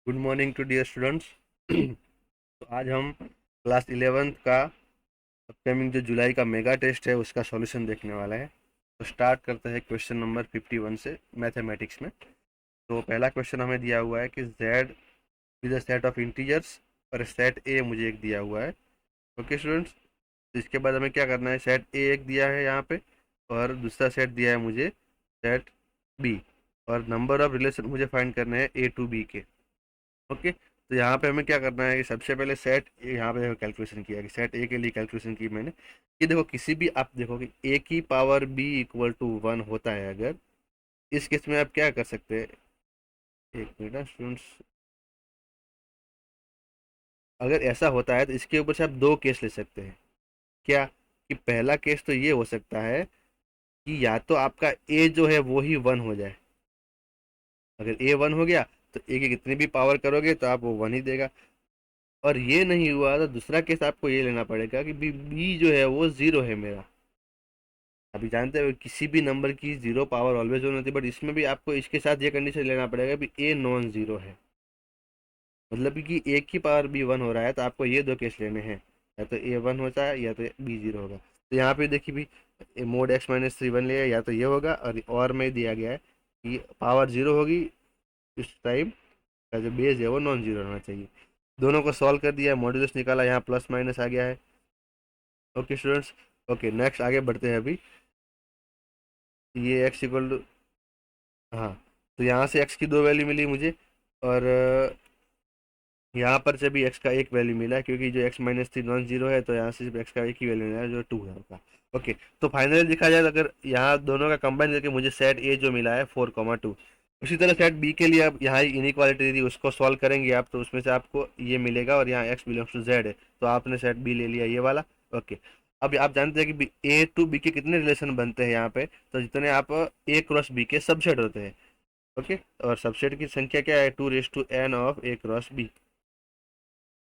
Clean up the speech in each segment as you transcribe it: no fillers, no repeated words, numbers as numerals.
Good morning to dear students. तो आज हम क्लास 11th का अपकमिंग जो जुलाई का मेगा टेस्ट है उसका सॉल्यूशन देखने वाला है। तो स्टार्ट करते हैं क्वेश्चन नंबर 51 से मैथमेटिक्स में। तो पहला क्वेश्चन हमें दिया हुआ है कि z is a set of integers और सेट ए मुझे एक दिया हुआ है। ओके स्टूडेंट्स, तो इसके बाद हमें क्या करना है, सेट ए एक दिया है यहाँ पे और दूसरा सेट दिया है मुझे सेट बी, और नंबर ऑफ रिलेशन मुझे फाइंड करने हैं ए टू बी के। ओके, तो यहाँ पे हमें क्या करना है कि सबसे पहले सेट यहाँ पे कैलकुलेशन किया कि सेट ए के लिए कैलकुलेशन की मैंने कि देखो किसी भी आप देखो कि ए की पावर बी इक्वल टू 1 होता है अगर, इस केस में आप क्या कर सकते हैं, एक मिनट स्टूडेंट्स, अगर ऐसा होता है तो इसके ऊपर से आप दो केस ले सकते हैं। क्या कि पहला केस तो ये हो सकता है कि या तो आपका ए जो है वो ही 1 हो जाए। अगर ए 1 हो गया तो ए की कितनी भी पावर करोगे तो आप वो 1 ही देगा। और ये नहीं हुआ तो दूसरा केस आपको ये लेना पड़ेगा कि बी जो है वो 0 है मेरा। अभी जानते हो किसी भी नंबर की जीरो पावर ऑलवेज वन होती है, बट इसमें भी आपको इसके साथ ये कंडीशन लेना पड़ेगा कि ए नॉन जीरो है। मतलब कि एक की पावर बी 1 हो रहा है तो आपको ये दो केस लेने हैं, या तो ए 1 होता है या तो बी 0 होगा। तो यहाँ पे देखिए भी मोड एक्स माइनस 3 1 लिया, या तो ये होगा और में दिया गया है कि पावर 0 होगी इस टाइम का जो बेस है वो नॉन जीरो होना चाहिए। दोनों को सॉल्व कर दिया, मॉड्यूलस निकाला, यहाँ प्लस माइनस आ गया है। ओके स्टूडेंट्स, ओके नेक्स्ट आगे बढ़ते हैं। अभी ये एक्स इक्वल टू, हाँ, तो यहाँ से x की दो वैल्यू मिली मुझे, और यहाँ पर से भी x का एक वैल्यू मिला है क्योंकि जो x माइनस 3 नॉन जीरो है, तो यहाँ से सिर्फ x का एक ही वैल्यू मिला है जो 2 है उसका। ओके, तो फाइनली देखा जाए तो अगर यहाँ दोनों का कंबाइन करके मुझे सेट ए जो मिला है 4,2, उसी तरह सेट बी के लिए अब यहाँ इनइक्वालिटी थी उसको सॉल्व करेंगे आप, तो उसमें से आपको ये मिलेगा और यहाँ x बिलोंग्स टू z है तो आपने सेट बी ले लिया ये वाला। ओके, अब आप जानते हैं कि ए टू बी के कितने रिलेशन बनते हैं यहाँ पे, तो जितने आप ए क्रॉस बी के सबसेट होते हैं। ओके, और सबसेट की संख्या क्या है, 2 raise to n of A cross B.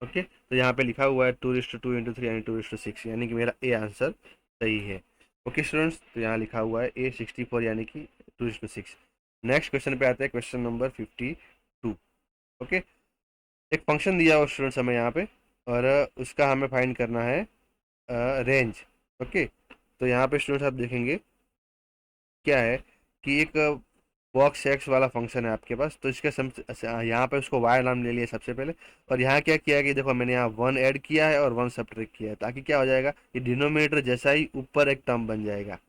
Okay, तो यहाँ पे लिखा हुआ है 2 रेस टू 2 इंटू 3 यानी 2 रेस टू 6, यानी कि मेरा ए आंसर सही है। ओके स्टूडेंट्स, तो यहाँ लिखा हुआ है A64 यानी कि 2 रेस टू 6। नेक्स्ट क्वेश्चन पे आते हैं, क्वेश्चन नंबर 52। ओके, एक फंक्शन दिया हुआ स्टूडेंट्स हमें यहाँ पे, और उसका हमें फाइंड करना है रेंज। ओके, तो यहाँ पे स्टूडेंट्स आप देखेंगे क्या है कि एक बॉक्स एक्स वाला फंक्शन है आपके पास, तो इसके यहाँ पे उसको वाई नाम ले लिया सबसे पहले। और यहाँ क्या किया है कि देखो मैंने यहाँ 1 ऐड किया है और 1 सब्ट्रैक्ट किया है, ताकि क्या हो जाएगा, ये डिनोमिनेटर जैसा ही ऊपर एक टर्म बन जाएगा।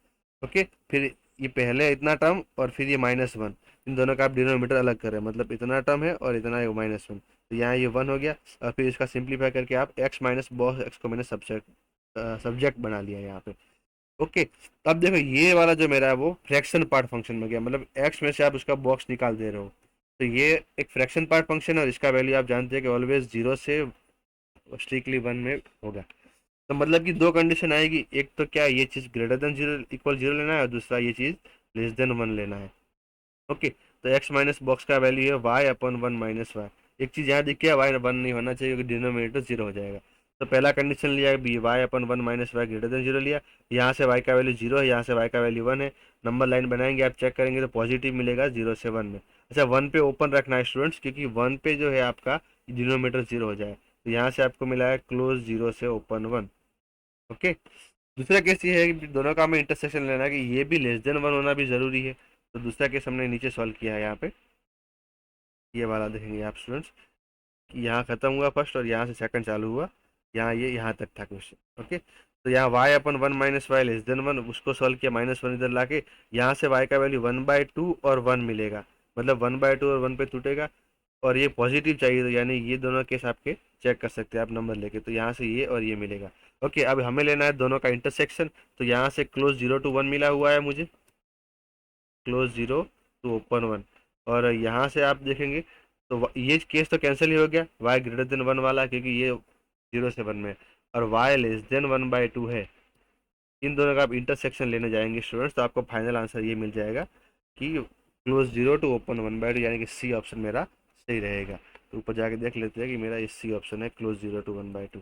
ओके, फिर ये पहले इतना टर्म और फिर ये -1, इन दोनों का आप डिनोमिनेटर अलग करें, मतलब इतना टर्म है और इतना -1, तो यहाँ ये 1 हो गया। और फिर इसका सिंप्लीफाई करके आप x माइनस बॉक्स एक्स को मैंने सब्जेक्ट बना लिया यहाँ पे। ओके, तो अब देखो ये वाला जो मेरा है वो फ्रैक्शन पार्ट फंक्शन में गया, मतलब एक्स में से आप उसका बॉक्स निकाल दे रहे हो, तो ये एक फ्रैक्शन पार्ट फंक्शन है और इसका वैल्यू आप जानते हैं कि ऑलवेज 0 से स्ट्रिक्टली 1 में होगा। तो मतलब कि दो कंडीशन आएगी, एक तो क्या ये चीज़ ग्रेटर देन 0 इक्वल 0 लेना है, और दूसरा ये चीज़ लेस देन 1 लेना है। ओके, तो एक्स माइनस बॉक्स का वैल्यू है वाई अपॉन 1 माइनस वाई। एक चीज़ यहाँ दिख गया, वाई 1 नहीं होना चाहिए क्योंकि डिनोमिनेटर 0 हो जाएगा। तो पहला कंडीशन लिया बी वाई अपन 1 माइनस वाई ग्रेटर देन 0 लिया, यहाँ से वाई का वैल्यू 0 है, यहाँ से वाई का वैल्यू 1 है। नंबर लाइन बनाएंगे, आप चेक करेंगे तो पॉजिटिव मिलेगा 0 से 1 में। अच्छा, 1 पे ओपन रखना है स्टूडेंट्स, क्योंकि 1 पे जो है आपका डिनोमिनेटर 0 हो जाए। तो यहाँ से आपको मिला है क्लोज 0 से ओपन 1। ओके, दूसरा केस ये है कि दोनों का हमें इंटरसेक्शन लेना है कि ये भी लेस देन 1 होना भी जरूरी है। तो दूसरा केस हमने नीचे सॉल्व किया है यहाँ पे, ये वाला देखेंगे आप स्टूडेंट्स कि यहाँ खत्म हुआ फर्स्ट और यहाँ से सेकंड चालू हुआ, यहाँ ये यहाँ तक था क्वेश्चन। ओके, तो यहाँ वाई अपन 1 माइनस वाई लेस देन 1, उसको सॉल्व किया -1 इधर लाके, यहाँ से वाई का वैल्यू 1/2 और 1 मिलेगा, मतलब 1/2 और 1 पे टूटेगा, और ये पॉजिटिव चाहिए, तो यानी ये दोनों केस आपके चेक कर सकते हैं आप नंबर लेके, तो यहाँ से ये और ये मिलेगा। ओके, अब हमें लेना है दोनों का इंटरसेक्शन, तो यहाँ से क्लोज 0 to 1 मिला हुआ है मुझे, क्लोज 0 टू ओपन 1। और यहाँ से आप देखेंगे तो ये केस तो कैंसिल ही हो गया y ग्रेटर देन 1 वाला, क्योंकि ये 0 से 1 में है, और y लेस देन 1/2 है। इन दोनों का आप इंटरसेक्शन लेने जाएंगे स्टूडेंट्स, तो आपको फाइनल आंसर ये मिल जाएगा कि क्लोज 0 टू ओपन 1/2, यानी कि सी ऑप्शन मेरा सही रहेगा। तो ऊपर जाके देख लेते हैं कि मेरा ये सी ऑप्शन है, क्लोज 0 टू 1/2।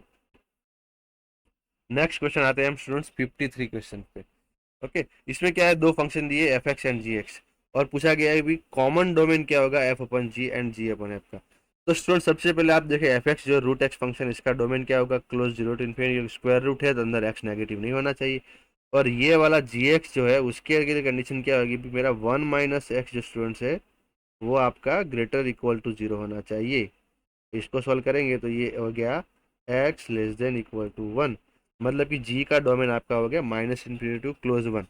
नेक्स्ट क्वेश्चन आते हैं हम स्टूडेंट्स 53 क्वेश्चन पे। ओके, इसमें क्या है, दो फंक्शन दिए F X and G X, और पूछा गया है भी कॉमन डोमेन क्या होगा F upon G and G upon F का। तो स्टूडेंट सबसे पहले आप देखें एफ एक्स जो रूट एक्स फंक्शन, इसका डोमेन क्या होगा, close zero to infinity, square root है तो अंदर एक्स नेगेटिव नहीं होना चाहिए। और ये वाला जी एक्स जो है उसके लिए कंडीशन क्या होगी, मेरा वन माइनस एक्स जो स्टूडेंट्स है वो आपका ग्रेटर इक्वल टू जीरो होना चाहिए। इसको सॉल्व करेंगे तो ये हो गया X less than equal to one, मतलब कि जी का डोमेन आपका हो गया minus infinity to close one.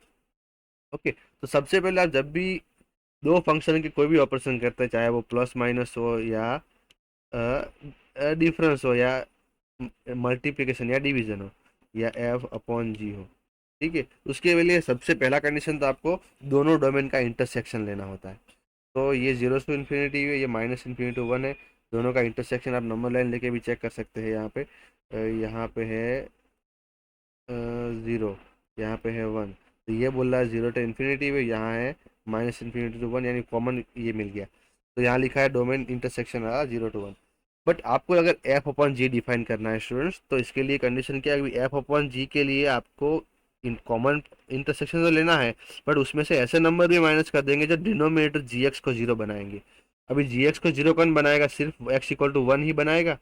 Okay, तो सबसे पहले आप जब भी दो फंक्शन के कोई भी ऑपरेशन करते हैं, चाहे वो प्लस माइनस हो या डिफरेंस हो या मल्टीप्लिकेशन या डिवीजन हो या एफ अपॉन जी हो, ठीक है, उसके लिए सबसे पहला कंडीशन तो आपको दोनों डोमेन का इंटरसेक्शन लेना होता है। तो ये जीरो टू इन्फिनिटी है, ये माइनस इन्फिनिटी टू वन है, दोनों का इंटरसेक्शन आप नंबर लाइन लेके भी चेक कर सकते हैं। यहाँ पे यहाँ पे है ज़ीरो, यहाँ पे है वन, तो ये बोल रहा है जीरो टू इन्फिनिटी में, यहाँ है माइनस इन्फिनिटी टू वन, यानी कॉमन ये मिल गया। तो यहाँ लिखा है डोमेन इंटरसेक्शन आ जीरो टू वन। बट आपको अगर एफ अपॉन जी डिफाइन करना है स्टूडेंट्स, तो इसके लिए कंडीशन क्या है, एफ अपॉन जी के लिए आपको इन कॉमन इंटरसेक्शन तो लेना है, बट उसमें से ऐसे नंबर भी माइनस कर देंगे जो डिनोमिनेटर जी एक्स को जीरो बनाएंगे। अभी जी एक्स को जीरो कौन बनाएगा, सिर्फ एक्स इक्वल टू वन ही बनाएगा,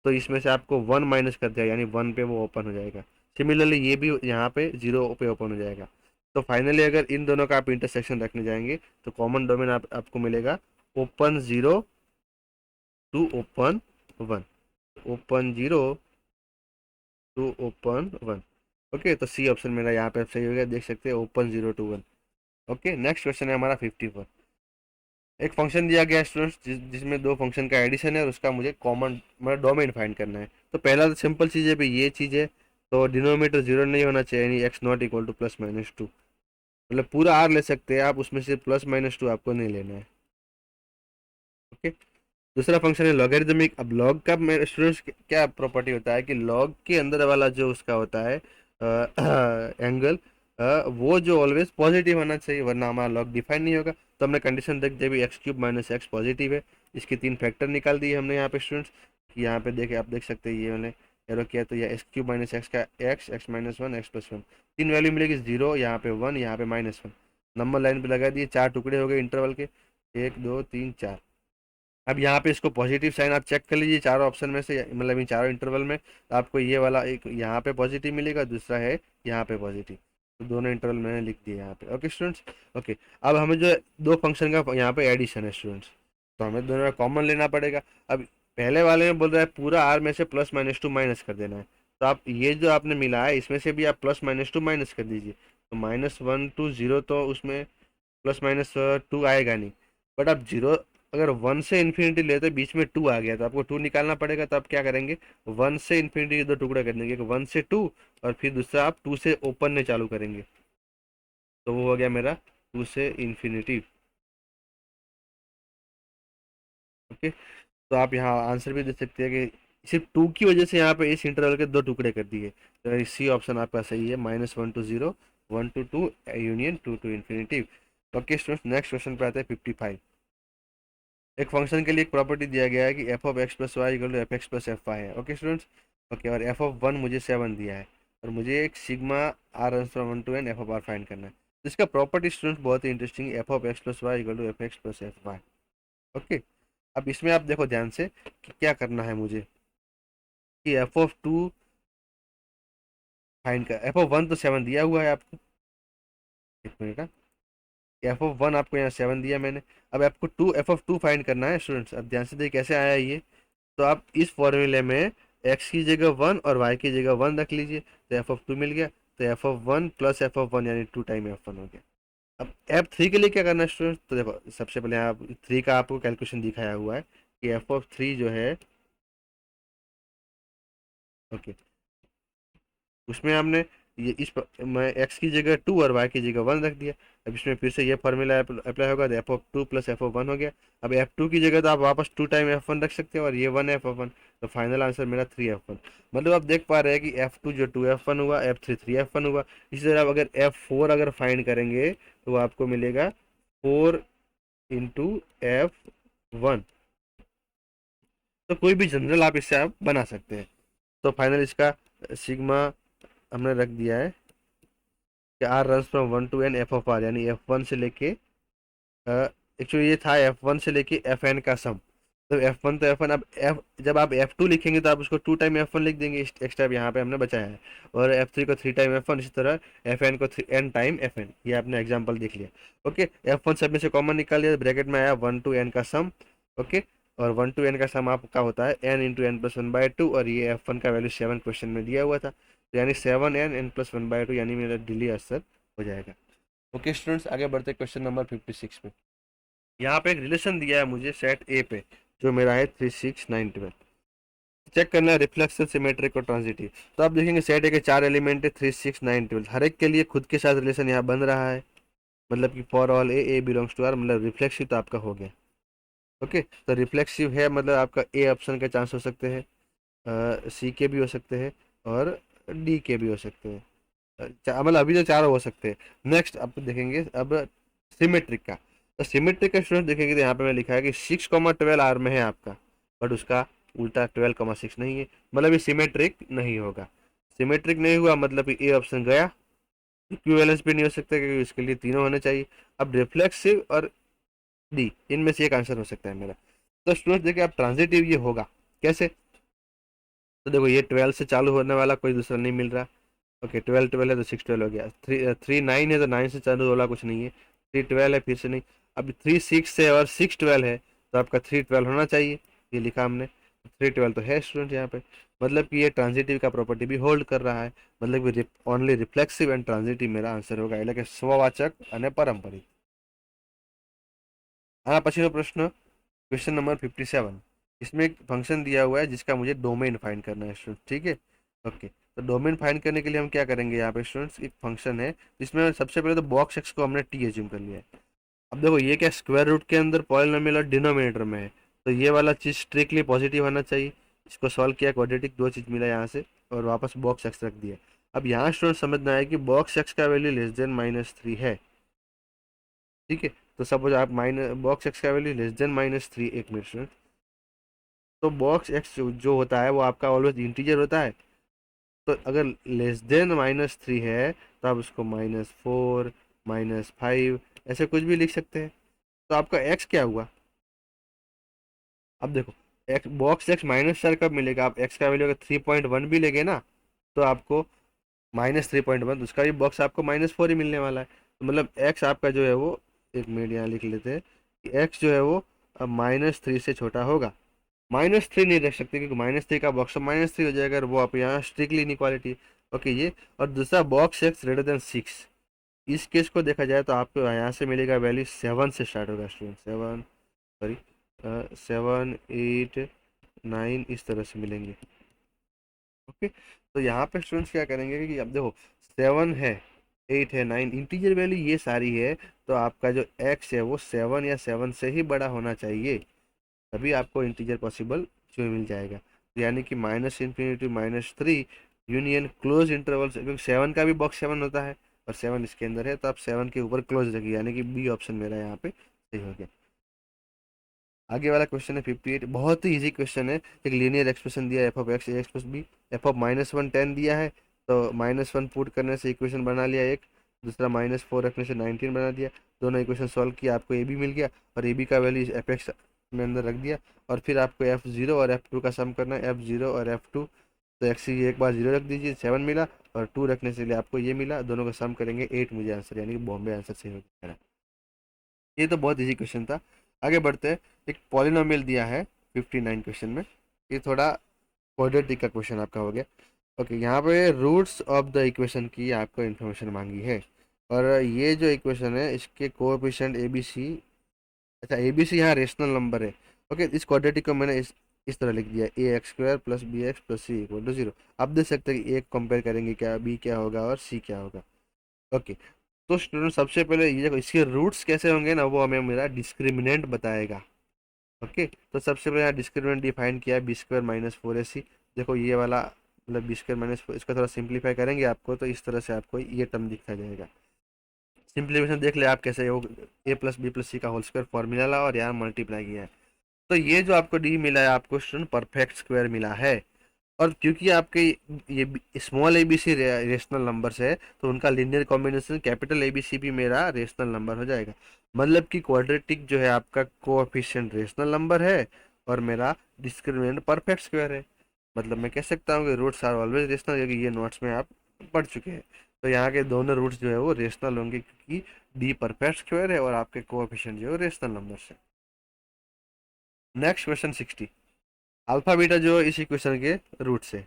तो इसमें से आपको वन माइनस कर दिया, यानी वन पे वो ओपन हो जाएगा। सिमिलरली ये भी यहाँ पे जीरो पे ओपन हो जाएगा। तो फाइनली अगर इन दोनों का आप इंटरसेक्शन रखने जाएंगे तो कॉमन डोमेन आपको मिलेगा open zero to open one, open zero to open one. Okay, तो सी ऑप्शन मेरा यहाँ पे सही हो गया, देख सकते हैं open zero to one. Okay, next question है हमारा 54। एक फंक्शन दिया गया स्टूडेंट्स जिसमें दो फंक्शन का एडिशन है और उसका मुझे कॉमन मतलब डोमेन फाइंड करना है। तो पहला तो सिंपल चीज़ है भाई, ये चीज़ है तो डिनोमिनेटर जीरो नहीं होना चाहिए, यानी x not equal two plus minus two, मतलब पूरा आर ले सकते हैं आप, उसमें से प्लस माइनस टू आपको नहीं लेना है। ओके, दूसरा फंक्शन है लॉगरिदमिक। अब लॉग का मेरे स्टूडेंट्स क्या प्रॉपर्टी होता है कि लॉग के अंदर वाला जो उसका होता है एंगल, वो जो ऑलवेज पॉजिटिव होना चाहिए, वरना हमारा लॉग डिफाइन नहीं होगा। तो हमने कंडीशन देख दी, x cube minus x positive है, इसके तीन फैक्टर निकाल दिए हमने यहाँ पे स्टूडेंट्स। कि यहाँ पे देखे आप देख सकते हैं, ये मैंने एरो किया, तो यह एक्स क्यूब माइनस एक्स का x, x minus one, x plus one, तीन वैल्यू मिलेगी, जीरो यहाँ पे वन, यहाँ पे माइनस वन। नंबर लाइन पे लगा दिए, चार टुकड़े हो गए इंटरवल के, एक दो तीन चार। अब यहाँ पे इसको पॉजिटिव साइन आप चेक कर लीजिए चारों ऑप्शन में से, मतलब इन चारों इंटरवल में, तो आपको ये वाला एक यहाँ पे पॉजिटिव मिलेगा, दूसरा है यहाँ पे पॉजिटिव। तो दोनों इंटरवल मैंने लिख दिए यहाँ पे। ओके स्टूडेंट्स, ओके, अब हमें जो दो फंक्शन का यहाँ पे एडिशन है स्टूडेंट्स, तो हमें दोनों का कॉमन लेना पड़ेगा। अब पहले वाले में बोल रहा है पूरा आर में से प्लस माइनस टू माइनस कर देना है, तो आप ये जो आपने मिला है इसमें से भी आप प्लस माइनस टू माइनस कर दीजिए। तो माइनस वन टू जीरो, तो उसमें प्लस माइनस टू आएगा नहीं, बट आप जीरो अगर वन से इन्फिनिटी लेते बीच में टू आ गया तो आपको टू निकालना पड़ेगा। तो आप क्या करेंगे, वन से इन्फिनिटी के दो टुकड़ा कर देंगे, एक वन से टू और फिर दूसरा आप टू से ओपन में चालू करेंगे, तो वो हो गया मेरा टू से इन्फिनिटी। ओके, तो आप यहाँ आंसर भी दे सकते हैं कि सिर्फ टू की वजह से यहाँ पे इस इंटरवल के दो टुकड़े कर दिए, तो सी ऑप्शन आपका सही है, minus one to zero, one to two union two to infinity. Okay students, next question पे आते हैं 55। एक फंक्शन के लिए एक प्रॉपर्टी दिया गया है कि F of X plus Y equal to F X plus F Y है। ओके स्टूडेंट्स, ओके, और एफ ऑफ वन मुझे सेवन दिया है और मुझे एक sigma R run from one to N F of R find करना है। तो इसका प्रॉपर्टी स्टूडेंट्स बहुत ही इंटरेस्टिंग है, F of X plus Y equal to F X plus F Y. Okay, अब इसमें आप देखो ध्यान से कि क्या करना है मुझे, कि एफ ऑफ टू फाइंड कर, एफ ऑफ वन तो सेवन दिया हुआ है आपको, एक मिनट, एफ ऑफ वन आपको यहाँ सेवन दिया मैंने। अब आपको two F of two find करना है स्टूडेंट्स। अब ध्यान से देखिए कैसे आया ये, तो आप इस फॉर्मूले में एक्स की जगह वन और वाई की जगह वन रख लीजिए, तो एफ ऑफ टू मिल गया। तो F of one plus F of one यानी टू टाइम एफ वन हो गया। अब एफ थ्री के लिए क्या करना है स्टूडेंट, तो देखो सबसे पहले आप थ्री का आपको कैलकुलेशन दिखाया हुआ है कि एफ ऑफ थ्री जो है, ओके, उसमें हमने ये मैं एक्स की जगह टू और वाई की जगह वन रख दिया। अब इसमें फिर से ये फॉर्मूला अप्लाई होगा, तो F of two plus F of one हो गया। अब एफ टू की जगह तो आप वापस टू टाइम एफ वन रख सकते हो और ये वन एफ ऑफ वन, तो फाइनल आंसर मेरा थ्री एफ वन। मतलब आप देख पा रहे हैं कि एफ टू जो टू एफ वन हुआ, F three three F one हुआ। इसी तरह आप अगर एफ फोर अगर फाइंड करेंगे तो आपको मिलेगा फोर इंटू एफ वन। तो कोई भी जनरल आप इससे आप बना सकते हैं। तो फाइनल इसका सिग्मा हमने रख दिया है कि R run from one to N F of R, यानी एफ वन से लेके एक्चुअली ये था एफ वन से लेके एफ एन का सम। तो F1 तो F1, अब F जब आप F2 लिखेंगे तो आप उसको 2 टाइम F1 लिख देंगे, एक्स्ट्रा यहाँ पे हमने बचाया है। और F3 को 3 टाइम F1, इसी तरह Fn को n टाइम Fn। ये आपने एग्जांपल देख लिया। ओके, F1 सब में से कॉमन निकाल लिया, ब्रैकेट में आया 1 to n का सम। ओके, और 1 to n का सम आपका होता है n into N plus one by two, और ये F1 का वैल्यू 7 क्वेश्चन में दिया हुआ था, तो यानी 7n n+1/2, यानी मेरा डिली आंसर हो जाएगा। ओके स्टूडेंट्स, आगे बढ़ते क्वेश्चन नंबर 56 पे। यहाँ पे एक रिलेशन दिया है मुझे सेट ए पे, जो मेरा है 3 6 9 12। चेक करना है रिफ्लेक्सिव, सिमेट्रिक और ट्रांजिटिव। तो आप देखेंगे सेट ए के 4 एलिमेंट है, 3 6 9 12, हर एक के लिए खुद के साथ रिलेशन यहाँ बन रहा है। मतलब कि for all A belongs to R, मतलब रिफ्लेक्सिव तो आपका हो गया। ओके, तो रिफ्लेक्सिव है मतलब आपका ए ऑप्शन के चांस हो सकते हैं, सी के भी हो सकते हैं, और डी के भी हो सकते हैं। मतलब अभी तो चारों हो सकते हैं। नेक्स्ट अब देखेंगे अब सिमेट्रिक का। तो सिमेट्रिक का स्टूडेंट देखेंगे तो यहाँ पे मैं लिखा है कि 6,12 आर में है आपका, बट उसका उल्टा 12,6 नहीं है, मतलब ये सिमेट्रिक नहीं होगा। सिमेट्रिक नहीं हुआ मतलब कि ए ऑप्शन गया, इक्विवेलेंस भी नहीं हो सकता क्योंकि इसके लिए तीनों होने चाहिए। अब रिफ्लेक्सिव और डी, इनमें से एक आंसर हो सकता है मेरा। तो स्टूडेंट देखिए अब ट्रांजिटिव ये होगा कैसे। तो देखो ये 12 से चालू होने वाला कोई दूसरा नहीं मिल रहा। ओके, 12 12 है तो 6 12 हो गया। 3 9 है तो 9 से चालू वाला कुछ नहीं है। 3 12 है फिर से नहीं। अब 3 6 है और 6 12 है, तो आपका 3 12 होना चाहिए, ये लिखा हमने। 3 12 तो है स्टूडेंट यहाँ पे, मतलब कि ये ट्रांजिटिव का प्रॉपर्टी भी होल्ड कर रहा है, मतलब कि ओनली रिफ्लेक्सिव एंड ट्रांजिटिव मेरा आंसर होगा, એટલે કે સ્વવાચક અને પારંપરિક। आना पछીનો प्रश्न, क्वेश्चन नंबर 57। इसमें एक फंक्शन दिया हुआ है जिसका मुझे डोमेन फाइंड करना है स्टूडेंट, ठीक है। ओके, तो डोमेन फाइंड करने के लिए हम क्या करेंगे, यहाँ पे स्टूडेंट्स एक फंक्शन है जिसमें सबसे पहले तो बॉक्स एक्स को हमने टी एज्यूम कर लिया है। अब देखो ये क्या स्क्वायर रूट के अंदर पॉलिनोमियल और डिनोमिनेटर में है, तो ये वाला चीज स्ट्रिक्टली पॉजिटिव आना चाहिए। इसको सॉल्व किया, क्वाड्रेटिक दो चीज मिला यहाँ से, और वापस बॉक्स एक्स रख दिया। अब यहाँ स्टूडेंट समझना है कि बॉक्स एक्स का वैल्यू लेस देन -3 है, ठीक है। तो सपोज आप माइनस बॉक्स एक्स का वैल्यू लेस देन -3, एक मिनट स्टूडेंट। तो बॉक्स एक्स जो होता है वो आपका ऑलवेज इंटीजर होता है। तो अगर लेस देन -3 है तो आप उसको -4 -5 ऐसे कुछ भी लिख सकते हैं। तो आपका एक्स क्या हुआ, अब देखो एक्स बॉक्स एक्स -4 कब मिलेगा, आप एक्स का वैल्यू अगर 3.1 भी लेंगे ना, तो आपको -3.1, उसका भी बॉक्स आपको -4 ही मिलने वाला है। तो मतलब एक्स आपका जो है वो, एक मिनट यहाँ लिख लेते हैं कि एक्स जो है वो अब -3 से छोटा होगा। -3 नहीं रख सकते क्योंकि -3 का बॉक्स -3 हो जाएगा, और वो आप यहाँ स्ट्रिक्टली इनइक्वालिटी। ओके ये, और दूसरा बॉक्स एक्स ग्रेटर देन 6, इस केस को देखा जाए तो आपको यहाँ से मिलेगा वैल्यू 7 से स्टार्ट होगा स्टूडेंट, 7 सॉरी 7 8 9 इस तरह से मिलेंगे। ओके, तो यहाँ पे स्टूडेंट्स क्या करेंगे कि अब देखो 7 है, 8 है, 9 इंटीजर वैल्यू ये सारी है, तो आपका जो एक्स है वो 7 या 7 से ही बड़ा होना चाहिए, तभी आपको इंटीजर पॉसिबल जो मिल जाएगा। तो यानी कि -∞ -3 यूनियन क्लोज इंटरवल से, क्योंकि 7 का भी बॉक्स 7 होता है और 7 इसके अंदर है, तो आप 7 के ऊपर क्लोज रखिए, यानी कि बी ऑप्शन मेरा यहाँ पे सही हो गया। आगे वाला क्वेश्चन है 58, बहुत ही इजी क्वेश्चन है। एक लीनियर एक्सप्रेशन दिया है f(x) ax + b, f(-1) 10 दिया है, तो -1 पुट करने से इक्वेशन बना लिया एक, दूसरा -4 रखने से 19 बना दिया। दोनों इक्वेशन सॉल्व किया, आपको ए बी मिल गया, और ए बी का वैल्यू f(x) में अंदर रख दिया, और फिर आपको f0 और f2 का सम करना है, f0 और f2। तो एक्स एक बार 0 रख दीजिए, 7 मिला, और 2 रखने से लिए आपको ये मिला, दोनों का सम करेंगे 8 मुझे आंसर, यानी कि बॉम्बे आंसर सही हो गया। ये तो बहुत इजी क्वेश्चन था। आगे बढ़ते हैं, एक पॉलिनोमियल दिया है 59 क्वेश्चन में, ये थोड़ा क्वाड्रेटिक का क्वेश्चन आपका हो गया। ओके, यहाँ पे रूट्स ऑफ द इक्वेशन की आपको इन्फॉर्मेशन मांगी है, और ये जो इक्वेशन है इसके कोएफिशिएंट ए बी सी, अच्छा ए बी सी यहाँ रेशनल नंबर है। ओके, इस क्वाड्रेटिक को मैंने इस तरह लिख दिया, ax² + bx + c = 0। आप देख सकते हैं कि एक कंपेयर करेंगे क्या, बी क्या होगा और सी क्या होगा। ओके, तो स्टूडेंट सबसे पहले ये देखो इसके रूट्स कैसे होंगे ना, वो हमें मेरा डिस्क्रिमिनेंट बताएगा। ओके, तो सबसे पहले यहाँ डिस्क्रिमिनेंट डिफाइन किया है b² - 4ac। देखो ये वाला मतलब b² - 4, इसका थोड़ा सिंप्लीफाई करेंगे आपको, तो इस तरह से आपको ये टर्म दिखा जाएगा। सिंप्लीफिकेशन देख ले आप कैसे हो, a + b + c का होल स्क्वायर फॉर्मूला ला और यहाँ मल्टीप्लाई किया है। तो ये जो आपको डी मिला है आपको स्टूडेंट परफेक्ट स्क्वायर मिला है। और क्योंकि आपके ये small A B C rational numbers है, तो उनका linear combination capital A B C भी मेरा रेशनल नंबर हो जाएगा। मतलब कि क्वाड्रेटिक जो है आपका कोएफिशिएंट रेशनल नंबर है, और मेरा डिस्क्रिमिनेंट परफेक्ट स्क्वायर है। मतलब मैं कह सकता हूँ कि रूट्स आर ऑलवेज रेशनल, क्योंकि ये नोट्स में आप पढ़ चुके हैं। तो यहाँ के दोनों रूट्स जो है वो रेशनल होंगे, क्योंकि डी परफेक्ट स्क्वायर है और आपके कोएफिशिएंट जो है रेशनल नंबर्स है। Next question 60। अल्फा बीटा जो इस इक्वेशन के रूट से,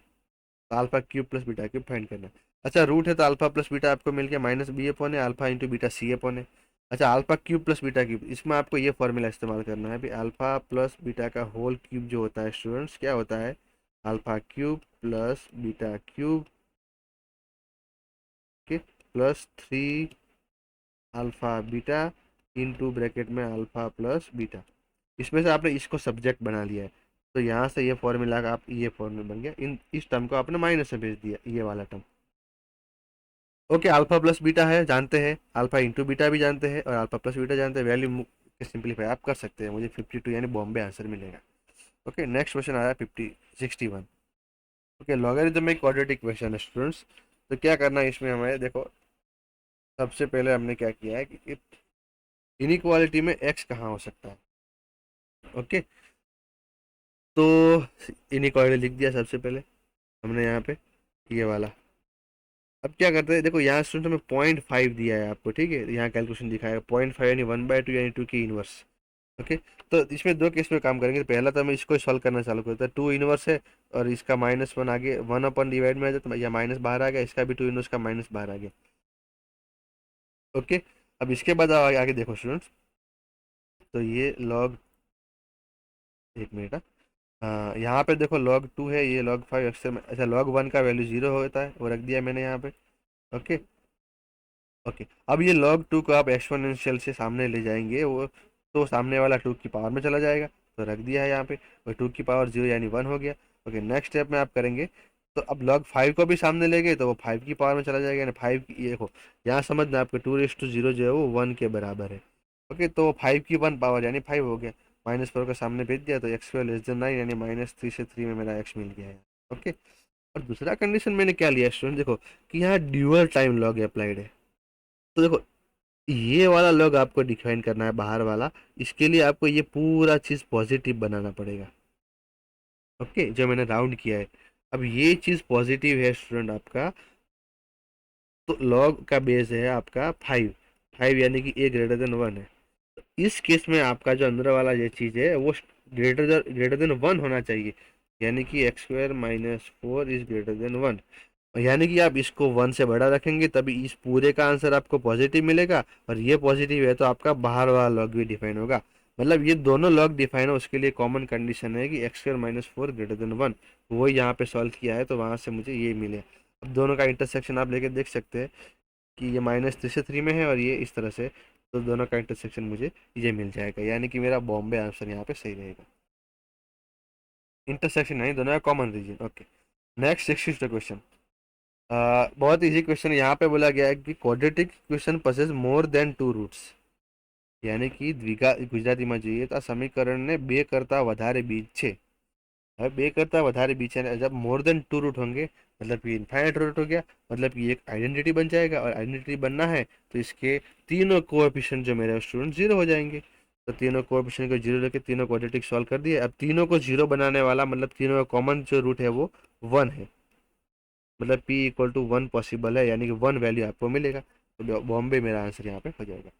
alpha cube plus beta cube find करना है। अच्छा, रूट है तो अल्फा प्लस बीटा आपको मिल गया माइनस बी अपॉन है alpha into beta C upon है। अच्छा, alpha cube plus beta cube, इसमें आपको ये फॉर्मूला इस्तेमाल करना है भी, अल्फा प्लस बीटा का होल क्यूब जो होता है स्टूडेंट्स क्या होता है, alpha cube plus beta cube के plus 3 alpha beta into bracket में अल्फा प्लस बीटा। इसमें से आपने इसको सब्जेक्ट बना लिया है, तो यहाँ से ये फॉर्मूला का आप ये फॉर्मूला बन गया, इन इस टर्म को आपने माइनस में भेज दिया, ये वाला term. Okay, alpha plus beta है जानते हैं, अल्फा इंटू बीटा भी जानते हैं और अल्फा प्लस बीटा जानते हैं, वैल्यू सिंप्लीफाई आप कर सकते हैं, मुझे 52 यानी बॉम्बे आंसर मिलेगा। ओके, नेक्स्ट क्वेश्चन आया 61। ओके, लॉगरिथमिक क्वाड्रेटिक क्वेश्चन है स्टूडेंट्स। तो क्या करना है इसमें हमें, देखो सबसे पहले हमने क्या किया है कि इनइक्वालिटी में एक्स कहाँ हो सकता है। ओके, तो इनइक्वालिटी लिख दिया सबसे पहले हमने यहाँ पे, ये वाला। अब क्या करते हैं, देखो यहाँ स्टूडेंट में 0.5 दिया है आपको, ठीक है, यहाँ कैलकुलेशन दिखाया 0.5 यानी 1/2 यानी 2 की इनवर्स। ओके, तो इसमें दो केस में काम करेंगे। पहला तो मैं इसको सॉल्व करना चालू करता है, 2 इनवर्स है और इसका -1 आगे 1 अपन डिवाइड में आ जाता है, या माइनस बाहर आ गया, इसका भी 2 इनवर्स का माइनस बाहर आ गया। ओके, अब इसके बाद आगे देखो स्टूडेंट्स, तो ये लॉग, एक मिनट, हाँ यहाँ पे देखो log 2 है, ये log 5 अक्सर में, अच्छा log 1 का वैल्यू 0 होता है, वो रख दिया मैंने यहाँ पे। ओके। ओके, अब ये log 2 को आप एक्सपोनेंशियल से सामने ले जाएंगे, वो तो सामने वाला 2 की पावर में चला जाएगा, तो रख दिया है यहाँ पे, और 2 की पावर 0 यानी 1 हो गया। ओके, नेक्स्ट स्टेप में आप करेंगे, तो अब log 5 को भी सामने ले गए तो वो 5 की पावर में चला जाएगा, यानी 5 की, ये देखो यहाँ समझना आपके 2:0 जो है वो 1 के बराबर है। ओके, तो 5 की 1 पावर यानी 5 हो गया, -4 को सामने भेज दिया, तो x2 <9 यानी -3 से 3 में मेरा x मिल गया है। ओके, और दूसरा कंडीशन मैंने क्या लिया स्टूडेंट, देखो कि यहाँ ड्यूअल टाइम लॉग अप्लाइड है, तो देखो ये वाला लॉग आपको डिफाइन करना है बाहर वाला, इसके लिए आपको ये पूरा चीज़ पॉजिटिव बनाना पड़ेगा। ओके, जो मैंने राउंड किया है, अब ये चीज़ पॉजिटिव है स्टूडेंट आपका, तो लॉग का बेस है आपका 5, 5 यानी कि a <1 है। इस केस में आपका जो अंदर वाला ये चीज़ है वो ग्रेटर देन 1 होना चाहिए, यानी कि x² - 4 > 1, यानी कि आप इसको 1 से बड़ा रखेंगे तभी इस पूरे का आंसर आपको पॉजिटिव मिलेगा, और ये पॉजिटिव है तो आपका बाहर वाला लॉग भी डिफाइन होगा। मतलब ये दोनों लॉग डिफाइन हो, उसके लिए कॉमन कंडीशन है कि x² - 4 < 1। वो यहाँ पे सॉल्व किया है तो वहाँ से मुझे ये मिले। अब दोनों का इंटरसेक्शन आप लेके देख सकते हैं कि ये -3 से 3 में है और ये इस तरह से, तो दोनों का इंटरसेक्शन मुझे ये मिल जाएगा, यानी कि मेरा बॉम्बे आंसर यहाँ पे सही रहेगा। इंटरसेक्शन नहीं, दोनों का common region. Okay, next 60 question. बहुत इजी क्वेश्चन, यहाँ पे बोला गया है कि quadratic question possess more than 2 roots, यानी कि ગુજરાતીમાં જોઈએ તો આ સમીકરણને બે કરતા વધારે બીજ છે। હવે બે करता વધારે बीच है, जब मोर देन 2 रूट होंगे मतलब कि इनफाइनाइट रूट हो गया, मतलब कि एक आइडेंटिटी बन जाएगा, और आइडेंटिटी बनना है तो इसके तीनों कोएफिशिएंट जो मेरे स्टूडेंट 0 हो जाएंगे। तो तीनों कोएफिशिएंट को 0 लेके तीनों क्वाड्रेटिक सॉल्व कर दिए। अब तीनों को 0 बनाने वाला मतलब तीनों का कॉमन जो रूट है वो 1 है, मतलब p = 1 पॉसिबल है, यानी कि 1 वैल्यू आपको मिलेगा, तो बॉम्बे मेरा आंसर यहाँ पे हो जाएगा।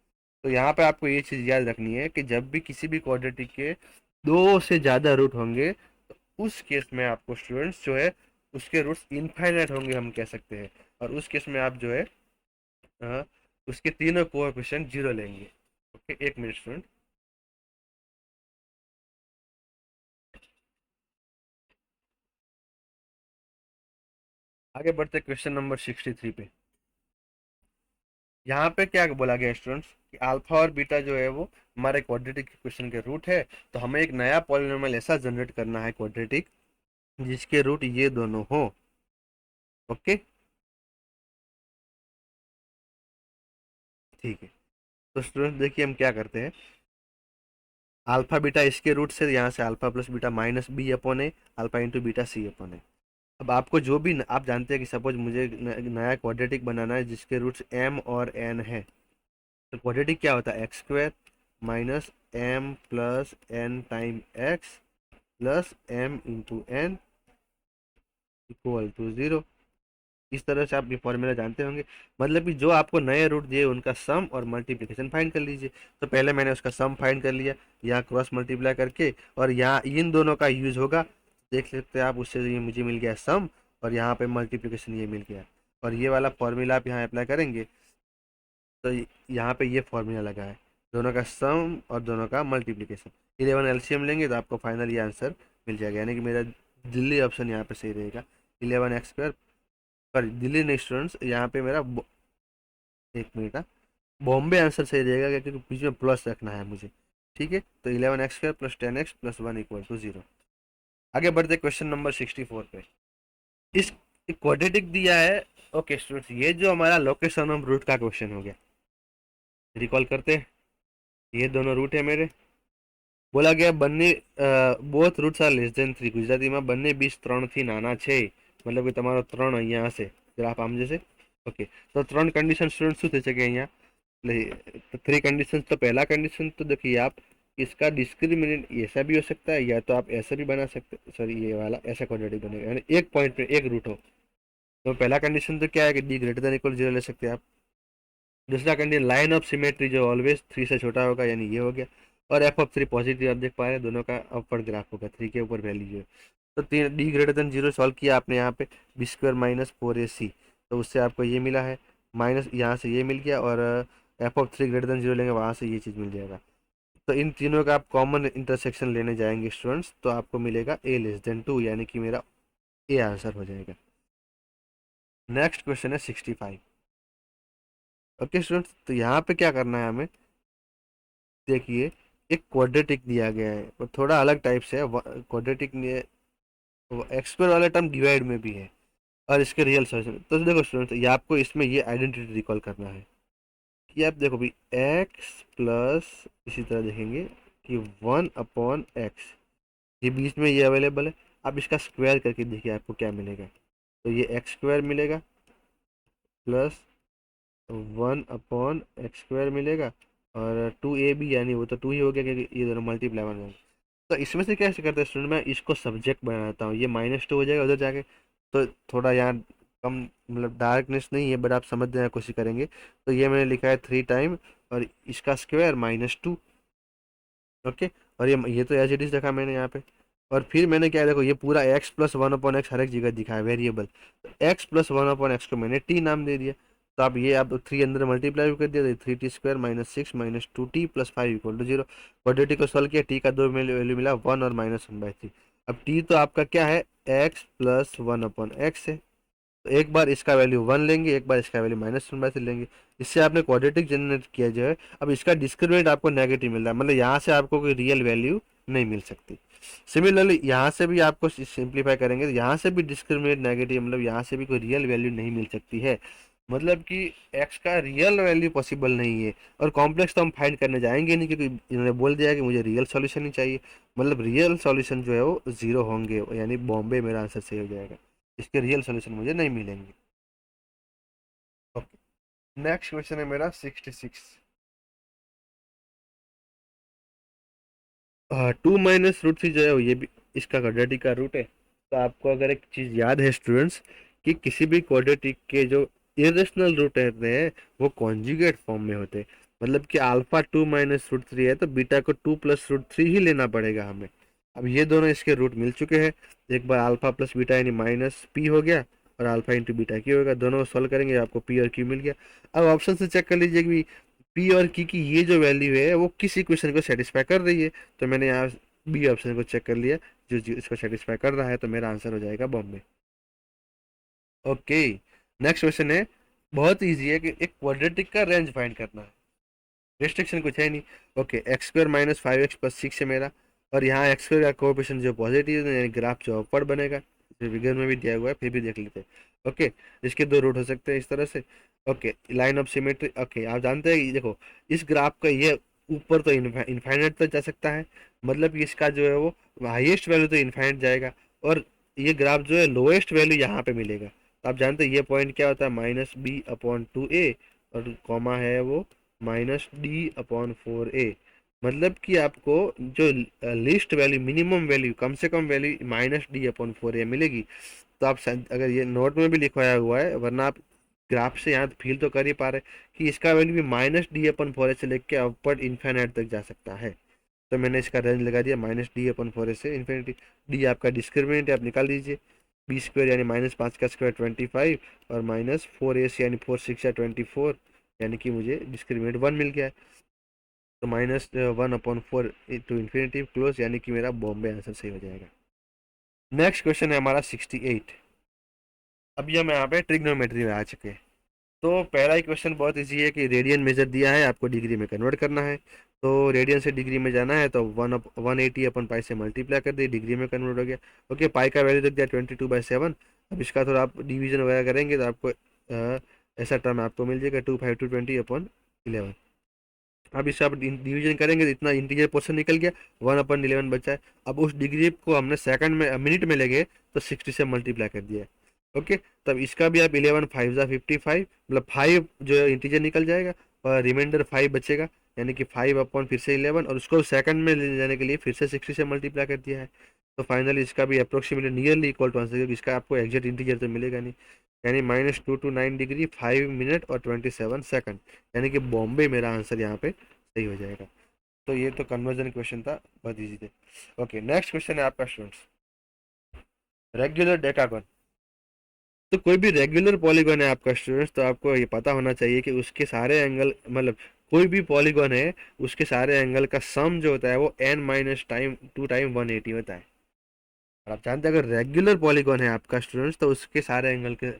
तो यहाँ पे आपको ये चीज़ याद रखनी है कि जब भी किसी भी क्वाड्रेटिक के 2 से ज़्यादा रूट होंगे, तो उस केस में आपको स्टूडेंट्स जो है उसके रूट्स इनफाइनाइट होंगे हम कह सकते हैं, और उस केस में आप जो है अ, उसके तीनों कोएफिशिएंट 0 लेंगे। ओके, एक मिनट स्टूडेंट। आगे बढ़ते क्वेश्चन नंबर 63 पे। यहाँ पे क्या बोला गया स्टूडेंट्स कि अल्फा और बीटा जो है वो हमारे क्वाड्रेटिक इक्वेशन के रूट है, तो हमें एक नया पॉलिनोमियल ऐसा जनरेट करना है क्वाड्रेटिक जिसके रूट ये दोनों हो। ओके, ठीक है, तो स्टूडेंट देखिए हम क्या करते हैं, अल्फा बीटा इसके रूट से, यहाँ से alpha plus beta minus B upon A alpha into beta C upon A. अब आपको जो भी आप जानते हैं कि सपोज मुझे नया क्वाड्रेटिक बनाना है जिसके रूट्स m और n है, तो क्वाड्रेटिक क्या होता है, x² - m + n time x plus m into n equal to 0। इस तरह से आप ये फॉर्मूला जानते होंगे। मतलब कि जो आपको नए रूट दिए उनका सम और मल्टीप्लिकेशन फाइंड कर लीजिए। तो पहले मैंने उसका सम फाइंड कर लिया यहाँ क्रॉस मल्टीप्लाई करके, और यहाँ इन दोनों का यूज होगा, देख सकते हैं आप, उससे ये मुझे मिल गया सम, और यहाँ पे मल्टीप्लिकेशन ये मिल गया, और ये वाला फॉर्मूला आप यहाँ अप्लाई करेंगे तो यहाँ पे ये फॉर्मूला लगा है, दोनों का सम और दोनों का मल्टीप्लिकेशन। 11 एलसीएम लेंगे तो आपको फाइनल ये आंसर मिल जाएगा, यानी कि मेरा दिल्ली ऑप्शन यहाँ पे सही रहेगा। 11x², सॉरी दिल्ली नहीं स्टूडेंट्स, यहाँ पे मेरा एक मिनट, बॉम्बे आंसर सही रहेगा क्योंकि बीच में प्लस रखना है मुझे। ठीक है, तो 11x² plus 10x plus 1 equal to 0। आगे बढ़ते क्वेश्चन नंबर 64 पे। इस क्वाड्रेटिक दिया है। ओके स्टूडेंट्स, ये जो हमारा लोकेशन ऑफ रूट का क्वेश्चन हो गया, रिकॉल करते हैं। ये दोनों रूट है मेरे, बोला गया બંને both roots are less than 3। ગુજરાતીમાં બંને બીજ 3 થી નાના છે, मतलब કે તમારો 3 અહીંયા હશે, ગ્રાફ આમ જશે। ઓકે, તો 3 कंडीशन स्टूडेंट શું થઈ શકે અહીંયા, એટલે 3 कंडीशन। तो पहला कंडीशन तो देखिए आप, इसका डिस्क्रिमिनेंट ऐसा भी हो सकता है, या तो आप ऐसा भी बना सकते, सॉरी ये वाला ऐसा क्वाड्रेटिक बनेगा, यानी एक पॉइंट पे एक रूट हो। तो पहला कंडीशन तो क्या है कि डी ग्रेटर देन इक्वल 0 ले सकते हैं आप। दूसरा कंडीशन लाइन ऑफ सिमेट्री जो ऑलवेज 3 से छोटा होगा, यानी ये हो गया। और एफ ऑफ 3 पॉजिटिव, आप देख पा रहे हैं दोनों का अपवर्ड ग्राफ होगा, 3 के ऊपर वैल्यू है। तो तीन डी ग्रेटर देन 0 सॉल्व किया आपने यहाँ पे, b² माइनस 4ac, तो उससे आपको ये मिला है, माइनस यहाँ से ये मिल गया, और एफ ऑफ 3 ग्रेटर देन 0 लेंगे, वहाँ से ये चीज़ मिल जाएगा। तो इन तीनों का आप कॉमन इंटरसेक्शन लेने जाएंगे स्टूडेंट्स, तो आपको मिलेगा a लेस देन 2, यानी कि मेरा ए आंसर हो जाएगा। नेक्स्ट क्वेश्चन है 65। ओके स्टूडेंट्स, तो यहाँ पे क्या करना है हमें, देखिए एक क्वाड्रेटिक दिया गया है और थोड़ा अलग टाइप से है। क्वाड्रेटिक में एक्स² वाला टर्म डिवाइड में भी है, और इसके रियल सॉल्यूशन। तो देखो स्टूडेंट्स, ये आपको इसमें ये आइडेंटिटी रिकॉल करना है कि आप देखो भी x प्लस, इसी तरह देखेंगे कि 1/x, ये बीच में ये अवेलेबल है। आप इसका स्क्वायर करके देखिए आपको क्या मिलेगा, तो ये x² मिलेगा प्लस 1/x² मिलेगा, और 2ab, यानी वो तो 2 ही हो गया क्योंकि ये दोनों मल्टीप्लाई बन जाएंगे। तो इसमें से कैसे करते हैं स्टूडेंट, मैं इसको सब्जेक्ट बनाता हूँ, ये -2 हो जाएगा उधर जाके। तो थोड़ा यहाँ कम, मतलब डार्कनेस नहीं है, बट आप समझने की कोशिश करेंगे। तो ये मैंने लिखा है 3 टाइम, और इसका स्क्वायर -2। ओके, और ये तो एज इट इज रखा मैंने यहाँ पे। और फिर मैंने क्या देखो, ये पूरा x प्लस 1/x हर एक जगह दिखा है वेरिएबल, तो x प्लस 1/x को मैंने t नाम दे दिया। तो आप ये आप 3 अंदर मल्टीप्लाई कर दिया, तो 3t² minus 6 minus 2t plus 5 equal to 0। Quadratic को सॉल्व किया, t का 2 वैल्यू मिला 1 और -1/3। अब t तो आपका क्या है, x प्लस 1/x है। तो एक बार इसका वैल्यू 1 लेंगे, एक बार इसका वैल्यू -1/3 लेंगे। इससे आपने क्वाड्रेटिक जनरेट किया जो है। अब इसका डिस्क्रिमिनेंट आपको नेगेटिव मिल रहा है, मतलब यहाँ से आपको कोई रियल वैल्यू नहीं मिल सकती। सिमिलरली यहाँ से भी आपको सिंप्लीफाई करेंगे तो यहाँ से भी डिस्क्रिमिनेट नेगेटिव, मतलब यहाँ से भी कोई रियल वैल्यू नहीं मिल सकती है। मतलब कि x का रियल वैल्यू पॉसिबल नहीं है। और कॉम्प्लेक्स तो हम फाइंड करने जाएंगे नहीं, क्योंकि इन्होंने बोल दिया है कि मुझे रियल सॉल्यूशन ही चाहिए। मतलब रियल सॉल्यूशन जो है वो 0 होंगे, यानी बॉम्बे मेरा आंसर सही हो जाएगा। इसके रियल सॉल्यूशन मुझे नहीं मिलेंगे। ओके, नेक्स्ट क्वेश्चन है मेरा 66। 2 - √3 जो है ये भी इसका क्वाड्रेटिक का रूट है। तो आपको अगर एक चीज़ याद है स्टूडेंट्स, कि किसी भी क्वाड्रेटिक के जो इरेशनल रूट रहते हैं वो कॉन्जुगेट फॉर्म में होते हैं। मतलब कि अल्फा 2 - √3 है, तो बीटा को 2 + √3 ही लेना पड़ेगा हमें। अब ये दोनों इसके रूट मिल चुके हैं, एक बार अल्फा प्लस बीटा यानी -p हो गया, और अल्फा इंटू बीटा q होगा। दोनों सॉल्व करेंगे, आपको p और q मिल गया। अब ऑप्शन से चेक कर लीजिए कि पी और की ये जो वैल्यू है वो किस इक्वेशन को सेटिस्फाई कर रही है। तो मैंने यहाँ बी ऑप्शन को चेक कर लिया, जो इसको सेटिस्फाई कर रहा है, तो मेरा आंसर हो जाएगा बॉम्बे। ओके, नेक्स्ट क्वेश्चन है, बहुत इजी है, कि एक क्वाड्रेटिक का रेंज फाइंड करना है, रिस्ट्रिक्शन कुछ है नहीं। Okay, x² minus 5x plus 6 है मेरा, और यहाँ x² का कोएफिशिएंट जो पॉजिटिव है, यानी ग्राफ जो अपवर्ड बनेगा, जो फिगर में भी दिया हुआ है, फिर भी देख लेते हैं। ओके, इसके 2 रूट हो सकते हैं इस तरह से। Okay, line of symmetry. Okay, आप जानते हैं, देखो इस ग्राफ का ये ऊपर तो इनफाइनाइट तक जा सकता है, मतलब कि इसका जो है वो हाईएस्ट वैल्यू तो इनफाइनाइट जाएगा, और ये ग्राफ जो है लोएस्ट वैल्यू यहाँ पे मिलेगा। तो आप जानते हैं ये पॉइंट क्या होता है, -b/2a, और कॉमा है वो -d/4a। मतलब कि आपको जो लिस्ट वैल्यू, मिनिमम वैल्यू, कम से कम वैल्यू -d/4 ये मिलेगी। तो आप अगर ये नोट में भी लिखवाया हुआ है, वरना आप ग्राफ से यहाँ फील तो कर ही पा रहे कि इसका वैल्यू भी -d/4 से लेके अपवर्ड इन्फिनिट तक जा सकता है। तो मैंने इसका रेंज लगा दिया -d/4 से इन्फिनिटी। डी आपका डिस्क्रिमिनेंट है, आप निकाल दीजिए। बी स्क्वायर यानी -5 का स्क्वायर 25, और -4ac यानी 4 6 या 24, यानी कि मुझे डिस्क्रिमिनेंट 1 मिल गया है। तो -1/4 टू इन्फिनिटी क्लोज, यानी कि मेरा बॉम्बे आंसर सही हो जाएगा। नेक्स्ट क्वेश्चन है हमारा 68। अभी हम यहाँ पे ट्रिग्नोमेट्री में आ चुके हैं। तो पहला ही क्वेश्चन बहुत इजी है कि रेडियन मेजर दिया है, आपको डिग्री में कन्वर्ट करना है। तो रेडियन से डिग्री में जाना है तो 180 अपन पाई से मल्टीप्लाई कर दिए, डिग्री में कन्वर्ट हो गया। ओके, पाई का वैल्यू रख दिया 22/7। अब इसका थोड़ा आप डिवीजन वगैरह करेंगे तो आपको ऐसा टर्म आपको मिल जाएगा 25220/11। अब इससे आप डिवीजन करेंगे तो इतना इंटीजर पोर्शन निकल गया, 1/11 बचा है। अब उस डिग्री को हमने सेकंड में, मिनट में ले गए तो 60 से मल्टीप्लाई कर दिया है। ओके, तब इसका भी आप 11 5 जा 55, मतलब 5 जो इंटीजर निकल जाएगा और रिमाइंडर 5 बचेगा, यानी कि 5 फिर से 11, और उसको सेकंड में ले जाने के लिए फिर से 60 से मल्टीप्लाई कर दिया है। तो फाइनली इसका भी approximately nearly equal to answer, क्योंकि इसका आपको एग्जैक्ट इंटीजर तो मिलेगा नहीं। यानी -229 डिग्री 5 मिनट और 27 सेकंड, यानी कि बॉम्बे मेरा आंसर यहाँ पे सही हो जाएगा। तो ये तो कन्वर्जन क्वेश्चन था, बहुत ईजी थे। ओके, नेक्स्ट क्वेश्चन है आपका स्टूडेंट्स, रेगुलर डेकागन। तो कोई भी रेगुलर पॉलीगॉन है आपका स्टूडेंट्स, तो आपको ये पता होना चाहिए कि उसके सारे एंगल, मतलब कोई भी पॉलीगॉन है उसके सारे एंगल का सम जो होता है वो n-2 टाइम 180 होता है। और आप जानते हैं अगर रेगुलर पॉलीगॉन है आपका स्टूडेंट्स तो उसके सारे एंगल के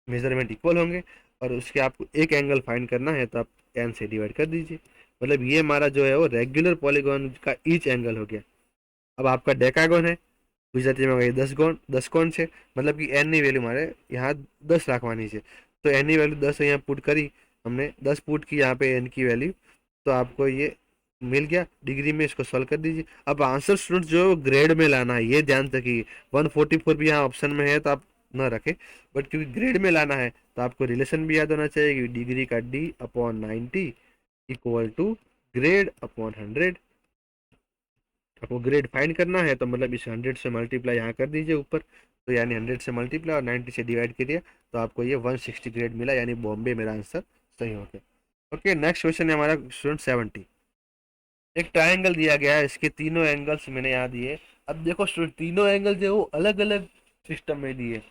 मेजरमेंट इक्वल होंगे, और उसके आपको एक एंगल फाइंड करना है तो आप n से डिवाइड कर दीजिए। मतलब ये हमारा जो है वो रेगुलर पॉलीगॉन का ईच एंगल हो गया। अब आपका डेकागोन है, गुजराती में होगा ये 10 कोण છે, मतलब कि एन ની वैल्यू हमारे यहाँ 10 रखवानी है। तो एन की वैल्यू 10 यहाँ पुट करी हमने, 10 पुट की यहाँ पे एन की वैल्यू, तो आपको ये मिल गया। डिग्री में इसको सॉल्व कर दीजिए। अब आंसर स्टूडेंट जो ग्रेड में लाना है, ये ध्यान रखिए 144 भी यहाँ ऑप्शन में है तो आप ना रखें, बट क्योंकि ग्रेड में लाना है तो आपको रिलेशन भी याद होना चाहिए कि डिग्री का d/90 equal to grade upon 100। आपको ग्रेड फाइंड करना है तो मतलब इस 100 से मल्टीप्लाई यहाँ कर दीजिए ऊपर, तो यानी 100 से मल्टीप्लाई और 90 से डिवाइड करिए, तो आपको ये 160 ग्रेड मिला, यानी बॉम्बे मेरा आंसर सही हो गया। ओके, नेक्स्ट क्वेश्चन है हमारा स्टूडेंट 70। एक ट्राइंगल दिया गया है, इसके तीनों एंगल्स मैंने यहाँ दिए। अब देखो स्टूडेंट, तीनों एंगल जो है वो अलग अलग सिस्टम में दिए।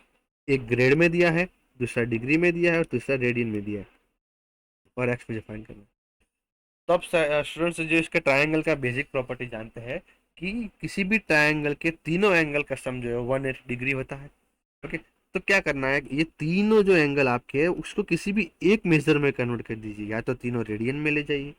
एक ग्रेड में दिया है, दूसरा डिग्री में दिया है, और तीसरा रेडियन में दिया है, और एक्स मुझे फाइंड करना है। तो अब स्टूडेंट्स जो इसके ट्रायंगल का बेसिक प्रॉपर्टी जानते हैं कि किसी भी ट्रायंगल के तीनों एंगल का सम जो है 180 डिग्री होता है। ओके, तो क्या करना है, ये तीनों जो एंगल आपके हैं उसको किसी भी एक मेजर में कन्वर्ट कर दीजिए, या तो तीनों रेडियन में ले जाइए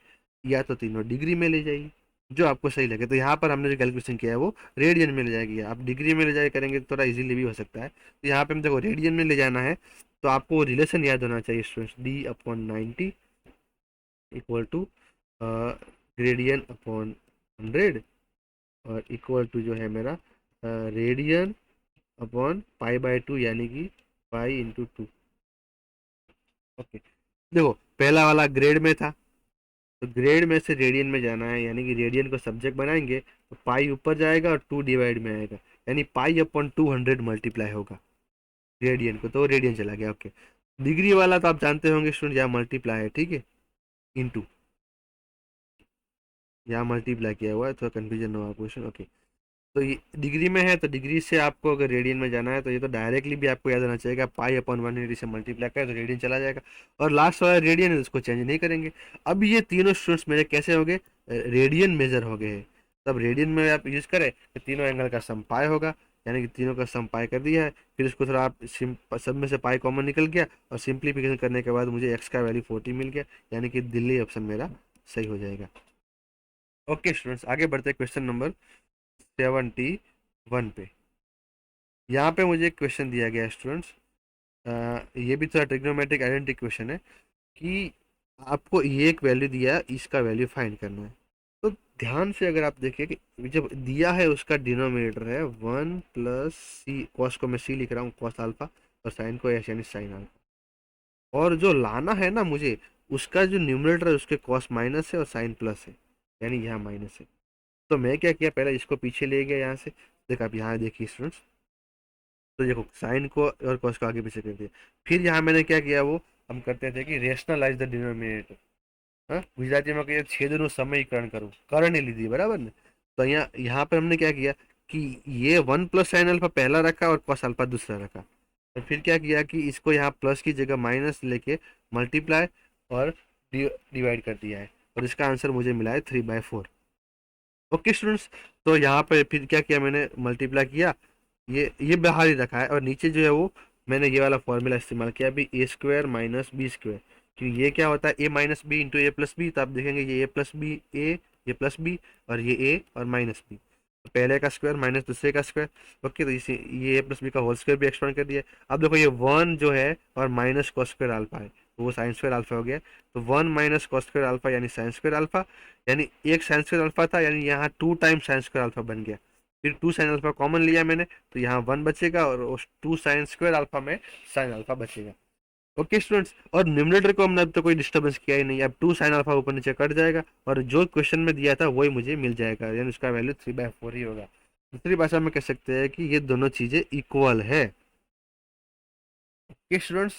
या तो तीनों डिग्री में ले जाइए, जो आपको सही लगे। तो यहाँ पर हमने जो कैलकुलेशन किया है वो रेडियन में ले जाएगी, आप डिग्री में ले जाए करेंगे तो थोड़ा इजीली भी हो सकता है। तो यहाँ पे हम देखो रेडियन में ले जाना है, तो आपको रिलेशन याद होना चाहिए students, d/90 equal to gradian upon 100, और इक्वल टू जो है मेरा रेडियन अपॉन π/2, यानी कि π × 2। ओके, देखो पहला वाला ग्रेड में था, तो ग्रेड में से रेडियन में जाना है, यानी कि रेडियन को सब्जेक्ट बनाएंगे तो पाई ऊपर जाएगा और 2 डिवाइड में आएगा, यानी π/200 मल्टीप्लाई होगा रेडियन को, तो रेडियन चला गया। ओके, डिग्री वाला तो आप जानते होंगे स्टूडेंट, यहाँ मल्टीप्लाई है, ठीक है, इंटू, यहाँ मल्टीप्लाई किया हुआ है, थोड़ा कन्फ्यूजन हुआ क्वेश्चन। ओके, तो ये डिग्री में है तो डिग्री से आपको अगर रेडियन में जाना है तो ये तो डायरेक्टली भी आपको याद होना चाहिए, π/180 से मल्टीप्लाई करें तो रेडियन चला जाएगा, और लास्ट वाला रेडियन है उसको चेंज नहीं करेंगे। अब ये तीनों स्टूडेंट्स मेरे कैसे हो गए, रेडियन मेजर हो गए हैं। तब रेडियन में आप यूज करें तो तीनों एंगल का सम पाई होगा, यानी कि तीनों का सम पाई कर दिया है। फिर उसको थोड़ा आप सब में से पाई कॉमन निकल गया, और सिंप्लीफिकेशन करने के बाद मुझे एक्स का वैल्यू 40 मिल गया, यानी कि दिल्ली ऑप्शन मेरा सही हो जाएगा। ओके स्टूडेंट्स, आगे बढ़ते हैं क्वेश्चन नंबर 71 पे। यहाँ पे मुझे एक क्वेश्चन दिया गया है स्टूडेंट्स, ये भी थोड़ा ट्रिग्नोमेट्रिक आइडेंटिटी क्वेश्चन है कि आपको ये एक वैल्यू दिया है, इसका वैल्यू फाइंड करना है। तो ध्यान से अगर आप देखिए कि जब दिया है उसका डिनोमिनेटर है 1 + c, कॉस को मैं c लिख रहा हूँ कॉस अल्फा, और साइन को एस यानी साइन अल्फा, और जो लाना है ना मुझे, उसका जो न्यूमरेटर है उसके कॉस माइनस है और साइन प्लस है। यानी यहाँ माइनस है। तो मैं क्या किया, पहले इसको पीछे ले गया यहाँ से। देखो अब यहाँ देखिए स्टूडेंट्स, तो देखो साइन को और कॉस को आगे पीछे कर दिया। फिर यहाँ मैंने क्या किया, वो हम करते थे कि रेशनलाइज द डिनोमिनेटर। हाँ, ગુજરાતીમાં કહીએ છેદનું સમીકરણ કરવું, કરણી લીધી બરાબર ને। तो यहाँ यहाँ पर हमने क्या किया कि ये 1 + sin अल्फा पहला रखा और cos अल्फा दूसरा रखा। और फिर क्या किया कि इसको यहाँ प्लस की जगह माइनस लेके मल्टीप्लाई और डिवाइड कर दिया है, और इसका आंसर मुझे मिला है 3/4। ओके स्टूडेंट्स, तो यहाँ पर फिर क्या किया, मैंने मल्टीप्लाई किया, ये बाहर ही रखा है, और नीचे जो है वो मैंने ये वाला फॉर्मूला इस्तेमाल किया अभी, a² - b²। क्योंकि ये क्या होता है, a - b इंटू a+b, तो आप देखेंगे ये a+b ये प्लस बी, और ये a और माइनस बी, तो पहले का स्क्वायर माइनस दूसरे का स्क्वायर। ओके, तो इसे ये a+b का होल स्क्वायर भी एक्सपेंड कर दिया। अब देखो ये 1 जो है और माइनस cos स्क्वायर अल्फा है, तो वो साइन स्क्वायर अल्फा हो गया। तो 1 - cos स्क्वायर अल्फा यानी साइन स्क्वायर अल्फा, यानी एक साइन स्क्वायर अल्फा था, यानी यहाँ 2 टाइम्स साइन स्क्वायर अल्फा बन गया। फिर 2 साइन अल्फा कॉमन लिया मैंने, तो यहाँ 1 बचेगा, और उस 2 साइन स्क्वायर अल्फा में साइन अल्फा बचेगा। ओके स्टूडेंट्स, और न्यूमरेटर को हमने अब तो कोई डिस्टर्बेंस किया ही नहीं, अब 2 साइन अल्फा ऊपर नीचे कट जाएगा, और जो क्वेश्चन में दिया था वही मुझे मिल जाएगा, यानी उसका वैल्यू 3/4 ही होगा। दूसरी भाषा में कह सकते हैं कि ये दोनों चीजें इक्वल है। ओके स्टूडेंट्स,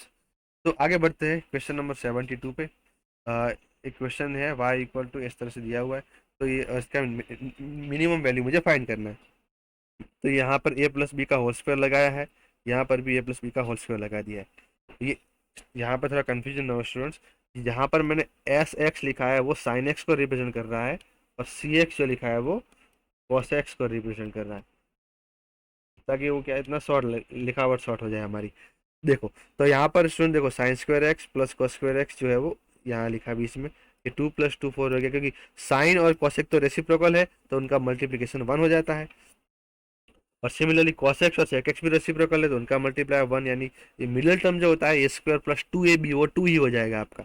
तो आगे बढ़ते हैं क्वेश्चन नंबर 72 पे। एक क्वेश्चन है y = इस तरह से दिया हुआ है, तो ये इसका मिनिमम वैल्यू मुझे फाइंड करना है। तो यहाँ पर a+b का होल स्क्वायर लगाया है, यहाँ पर भी a+b का होल स्क्वायर लगा दिया है। ये यहाँ पर थोड़ा कंफ्यूजन ना हो स्टूडेंट्स, यहाँ पर मैंने एस एक्स लिखा है वो साइन एक्स को रिप्रेजेंट कर रहा है, और सी एक्स जो लिखा है वो कॉस एक्स को रिप्रेजेंट कर रहा है, ताकि वो क्या इतना शॉर्ट लिखावट शॉर्ट हो जाए हमारी। देखो, तो यहाँ पर स्टूडेंट देखो sine square x plus cos square x जो है वो यहाँ लिखा भी इसमें, ये 2 + 2 4 हो गया, क्योंकि साइन और कॉसेक तो रेसिप्रोकल है, तो उनका मल्टीप्लीकेशन 1 हो जाता है। और सिमिलरली cos x और sec x भी रेसिप्रोकल है, तो उनका मल्टीप्लाई 1, यानी ये मिडिल टर्म जो होता है a² + 2ab वो 2 ही हो जाएगा आपका।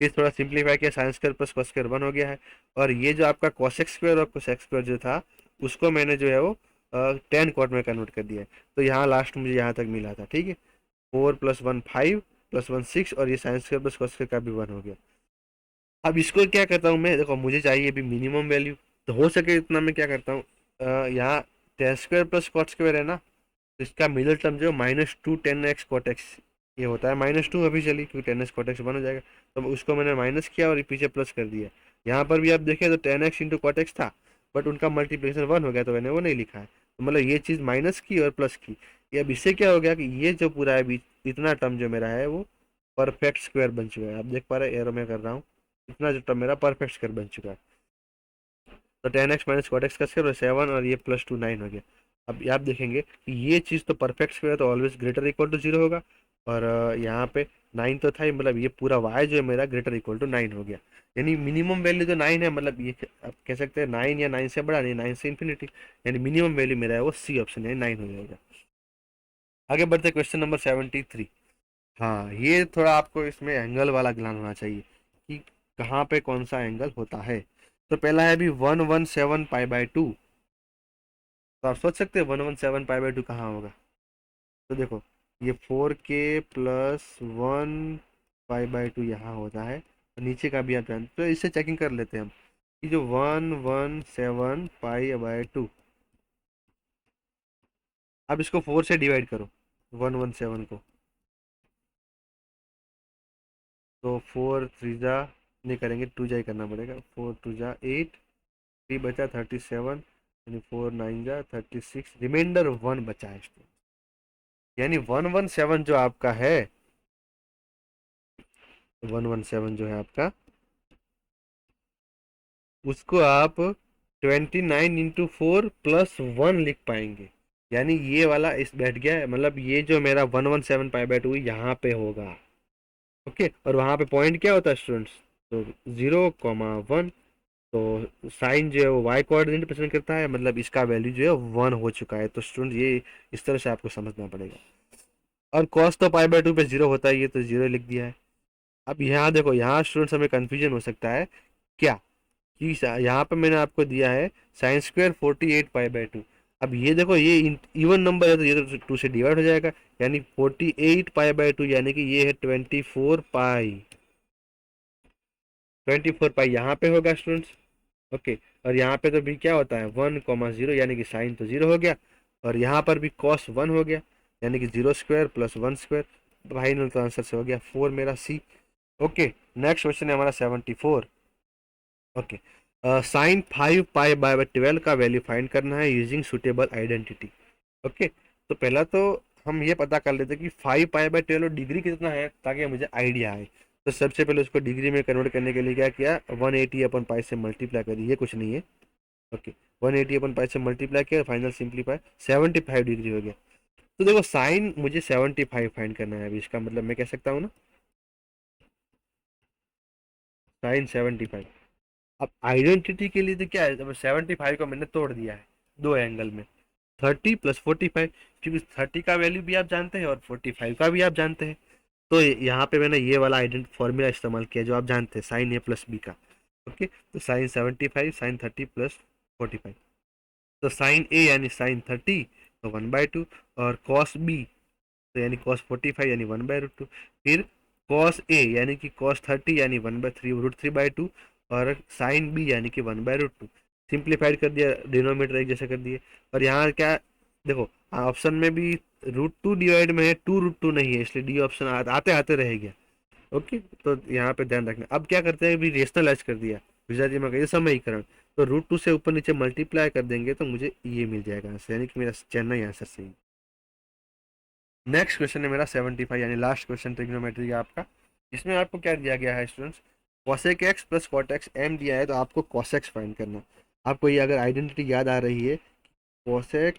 फिर थोड़ा सिंप्लीफाई किया, sin² + cos² 1 हो गया है। और ये जो आपका cos x² और cos x² जो था, उसको मैंने जो है वो 10 क्वार्ट में कन्वर्ट कर दिया है। तो यहाँ लास्ट मुझे यहाँ तक मिला था, ठीक है। 4 + 1 5 + 1 6, और ये sin² + cos² का भी 1 हो गया। अब इसको क्या करता हूँ मैं, देखो मुझे चाहिए अभी मिनिमम वैल्यू, तो हो सके इतना मैं क्या करता हूँ, यहाँ tan² + cot² है ना, तो इसका मिडिल टर्म जो -2 10x cot x ये होता है -2 अभी चली, क्योंकि 10x cot x 1 हो जाएगा, तो उसको मैंने माइनस किया और पीछे प्लस कर दिया। यहाँ पर भी आप देखें तो 10x × cot x था, बट उनका मल्टीप्लिकेशन 1 हो गया, तो मैंने वो नहीं लिखा है। तो मतलब ये चीज़ माइनस की और प्लस की, ये अब इससे क्या हो गया कि ये जो पूरा है बीच इतना टर्म जो मेरा है वो परफेक्ट स्क्वायर बन चुका है। आप देख पा रहे हैं, एरो में कर रहा हूँ, इतना जो टर्म मेरा परफेक्ट स्क्वायर बन चुका है। तो 10x - cot x का स्क्वायर 7, और ये +2 9 हो गया। अब आप देखेंगे कि ये चीज़ तो परफेक्ट स्क्वायर तो ऑलवेज ग्रेटर इक्वल टू 0 होगा, और यहाँ पे 9 तो था ही, मतलब ये पूरा y जो है मेरा ग्रेटर इक्वल टू 9 हो गया। यानी मिनिमम वैल्यू तो 9 है, मतलब ये आप कह सकते हैं 9 या 9 से बड़ा नहीं, 9 से इन्फिनिटी, यानी मिनिमम वैल्यू मेरा है वो सी ऑप्शन है, 9 हो जाएगा। आगे बढ़ते क्वेश्चन नंबर 73। हाँ, ये थोड़ा आपको इसमें एंगल वाला ज्ञान होना चाहिए कि कहाँ पे कौन सा एंगल होता है। तो पहला है अभी 117 π/2। तो आप सोच सकते हैं 117 π/2 कहाँ होगा। तो देखो, ये 4k + 1 π/2 यहाँ होता है, और नीचे का भी आप जानते, तो इससे चेकिंग कर लेते हैं हम कि जो 117 π/2, अब इसको 4 से डिवाइड करो 117 को, तो 4 3 जा नहीं करेंगे, 2 जा ही करना पड़ेगा, 4 2 जा 8, 3 बचा 37, यानी 4 9 जा 36, रिमाइंडर 1 बचा है इसमें। यानी 117 जो आपका है, 117 जो है आपका, उसको आप 29 × 4 + 1 लिख पाएंगे। यानी ये वाला इस बैठ गया है, मतलब ये जो मेरा 117 π/2 यहाँ पे होगा। ओके, और वहाँ पे पॉइंट क्या होता है स्टूडेंट्स, तो 0, 1। तो साइन जो है वो y कोऑर्डिनेट प्रेजेंट करता है, मतलब इसका वैल्यू जो है 1 हो चुका है। तो स्टूडेंट ये इस तरह से आपको समझना पड़ेगा। और cos तो π/2 पे 0 होता है, ये तो 0 लिख दिया है। अब यहाँ देखो, यहाँ स्टूडेंट्स हमें कंफ्यूजन हो सकता है क्या, कि यहाँ पे मैंने आपको दिया है sin² 48 π/2। अब ये देखो, ये इवन नंबर है, तो ये तो 2 से डिवाइड हो जाएगा, यानी 48 π/2, यानी कि ये है 24 पाई। 24 पाई यहाँ पे होगा स्टूडेंट्स, ओके, और यहाँ पे तो भी क्या होता है 1,0, यानी कि साइन तो 0 हो गया, और यहाँ पर भी कॉस 1 हो गया, यानी कि 0² प्लस 1²। भाई तो आंसर से हो गया 4 मेरा सी। ओके, नेक्स्ट क्वेश्चन है हमारा 74। ओके, साइन 5 पाई/12 का वैल्यू फाइंड करना है यूजिंग सुटेबल आइडेंटिटी। ओके, तो पहला तो हम ये पता कर लेते हैं कि 5 पाई/12 डिग्री कितना है, ताकि मुझे आइडिया आए। तो सबसे पहले उसको डिग्री में कन्वर्ट करने के लिए क्या किया, 180/पाई से मल्टीप्लाई कर दिया, ये कुछ नहीं है। ओके, 180/पाई से मल्टीप्लाई किया, फाइनल सिंप्लीफाई 75 डिग्री हो गया। तो देखो साइन मुझे 75 फाइंड करना है, अभी इसका मतलब मैं कह सकता हूँ ना, साइन 75। अब आइडेंटिटी के लिए तो क्या है, जब 75 को मैंने तोड़ दिया है दो एंगल में, 30 + 45, क्योंकि 30 का वैल्यू भी आप जानते हैं और 45 का भी आप जानते हैं। तो यहाँ पे मैंने ये वाला आइडेंट फॉर्मूला इस्तेमाल किया जो आप जानते हैं, साइन A+B का। ओके, तो साइन 75 साइन 30 + 45, तो साइन ए यानी साइन 30, तो 1/2, और कॉस बी तो यानी कॉस 45 यानी 1/√2, फिर कॉस ए यानी कि कॉस 30 यानी 1/3 √3/2, और साइन बी यानी कि 1/√2। सिंप्लीफाइड कर दिया, डिनोमीटर एक जैसा कर दिए। और यहाँ क्या, देखो ऑप्शन में भी √2 डिवाइड में है, 2√2 नहीं है, इसलिए डी ऑप्शन आते आते रह गया। ओके, तो यहाँ पे ध्यान रखना। अब क्या करते हैं, अभी रेशनलाइज कर दिया, गुजराती में कहिए समयीकरण। तो √2 से ऊपर नीचे मल्टीप्लाई कर देंगे तो मुझे ये मिल जाएगा आंसर, यानी कि मेरा चेन्नई आंसर सही। नेक्स्ट क्वेश्चन है मेरा 75, यानी लास्ट क्वेश्चन ट्रिग्नोमेट्री का आपका। इसमें आपको क्या दिया गया है students, cosec x plus cot x m दिया है, तो आपको cos x फाइंड करना है। आपको ये अगर आइडेंटिटी याद आ रही है, cosec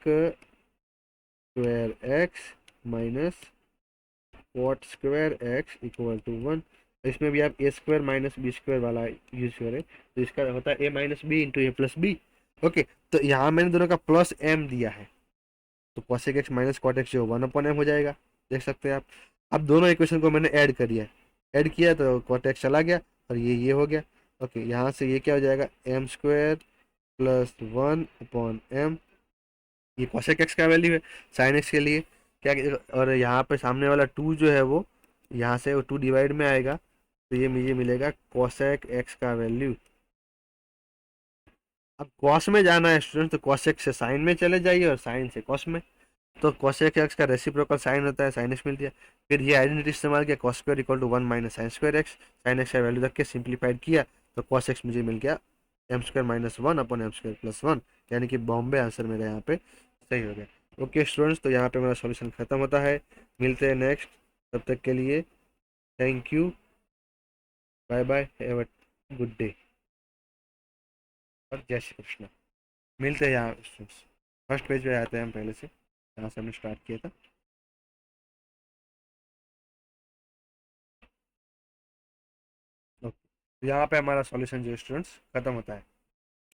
square x minus cot square x equal to 1। इसमें भी आप a² - b² वाला यूज करें, तो इसका होता है a-b × a+b। ओके, तो यहाँ मैंने दोनों का प्लस m दिया है, तो cosec x minus cot x जो 1/m हो जाएगा, देख सकते हैं आप। अब दोनों इक्वेशन को मैंने ऐड किया तो cot x चला गया, और ये हो गया। ओके, यहाँ से ये क्या हो जाएगा, m² प्लस 1/m, ये cosec x का वैल्यू है। sin x के लिए क्या, और यहाँ पे सामने वाला 2 जो है वो यहाँ से वो 2 डिवाइड में आएगा, तो ये मुझे मिलेगा cosec x का वैल्यू। अब cos में जाना है स्टूडेंट, तो cosec से साइन में चले जाइए और साइन से cos में। तो cosec x का रेसिप्रोकल साइन होता है, साइन x मिल गया। फिर ये आइडेंटिटी इस्तेमाल किया, cos² = 1 minus sin²x, sin x का वैल्यू रख के सिंप्लीफाइड किया, तो cos x मुझे मिल गया m² - 1/m² + 1, यानी कि बॉम्बे आंसर मेरा यहाँ पे सही हो गया। ओके स्टूडेंट्स, तो यहाँ पे मेरा सॉल्यूशन खत्म होता है। मिलते हैं नेक्स्ट, तब तक के लिए thank you, bye bye, have a good day, और जय श्री कृष्ण। मिलते हैं यहाँ स्टूडेंट्स, फर्स्ट पेज पे आते हैं हम पहले से, जहाँ से हमने स्टार्ट किया था। ओके, यहाँ पे हमारा सॉल्यूशन जो स्टूडेंट्स खत्म होता है।